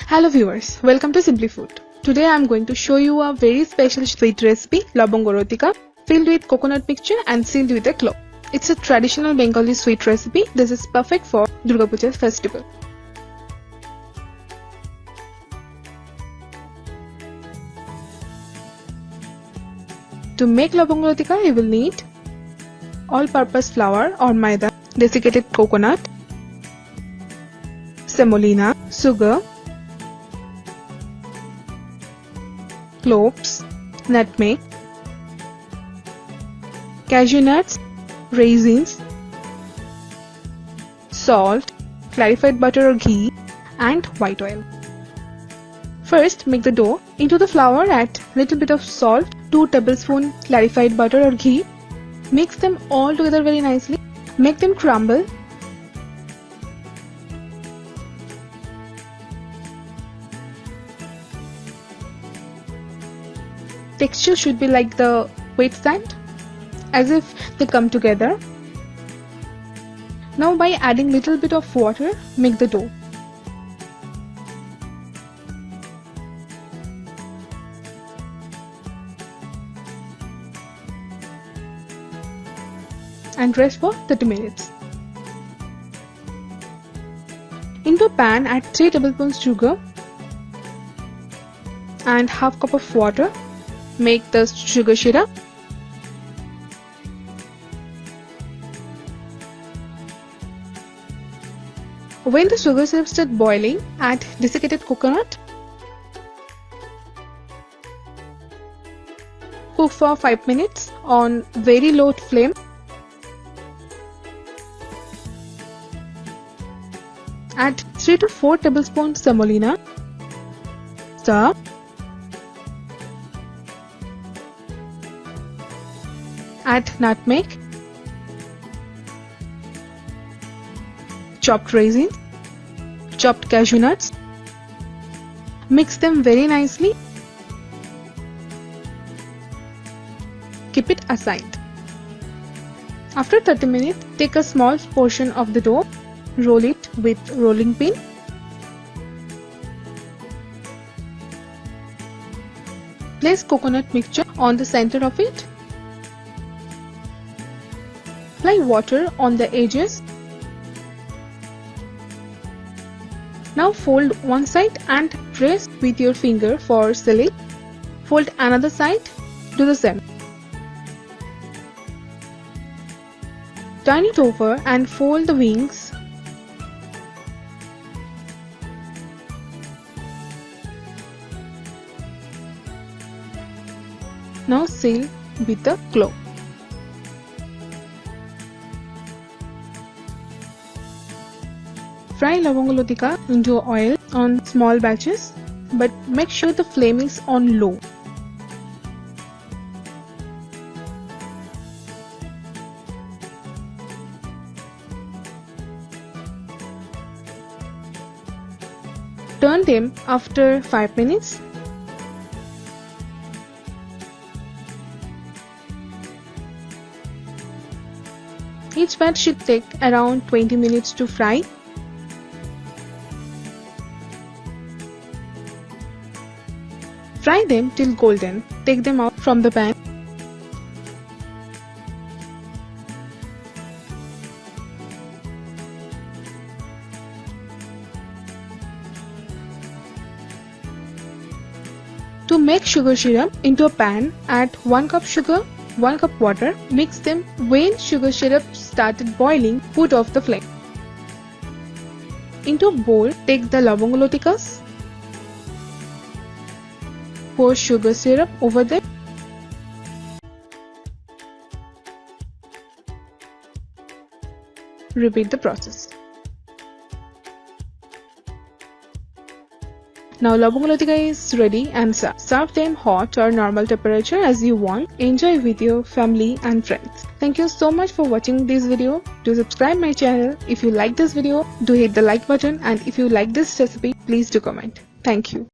Hello viewers, welcome to Simply Food. Today I am going to show you a very special sweet recipe, Lobongo Lotika, filled with coconut mixture and sealed with a clove. It's a traditional Bengali sweet recipe. This is perfect for Durga Puja festival. To make Lobongo Lotika, you will need all-purpose flour or Maida, desiccated coconut, semolina, sugar, cloves, nutmeg, cashew nuts, raisins, salt, clarified butter or ghee, and white oil. First, make the dough. Into the flour, add little bit of salt, 2 tablespoons clarified butter or ghee. Mix them all together very nicely. Make them crumble. Texture should be like the wet sand, as if they come together. Now by adding little bit of water, make the dough. And rest for 30 minutes. Into a pan, add 3 tablespoons sugar and half cup of water. Make the sugar syrup. When the sugar syrup starts boiling, add desiccated coconut. Cook for 5 minutes on very low flame. Add 3 to 4 tablespoons semolina. Stir. Add nutmeg, chopped raisins, chopped cashew nuts. Mix them very nicely. Keep it aside. After 30 minutes, take a small portion of the dough, roll it with rolling pin. Place coconut mixture on the center of it. Apply water on the edges. Now fold one side and press with your finger for sealing. Fold another side, do the same. Turn it over and fold the wings. Now seal with the clove. Fry Lobongo Lotika into oil on small batches, but make sure the flame is on low. Turn them after 5 minutes. Each batch should take around 20 minutes to fry. Fry them till golden. Take them out from the pan. To make sugar syrup, into a pan, add 1 cup sugar, 1 cup water. Mix them. When sugar syrup started boiling, put off the flame. Into a bowl, take the Lobongo Lotikas. Pour sugar syrup over them. Repeat the process. Now Lobongo Lotika is ready and serve them hot or normal temperature as you want. Enjoy with your family and friends. Thank you so much for watching this video. Do subscribe my channel. If you like this video, do hit the like button, and if you like this recipe, please do comment. Thank you.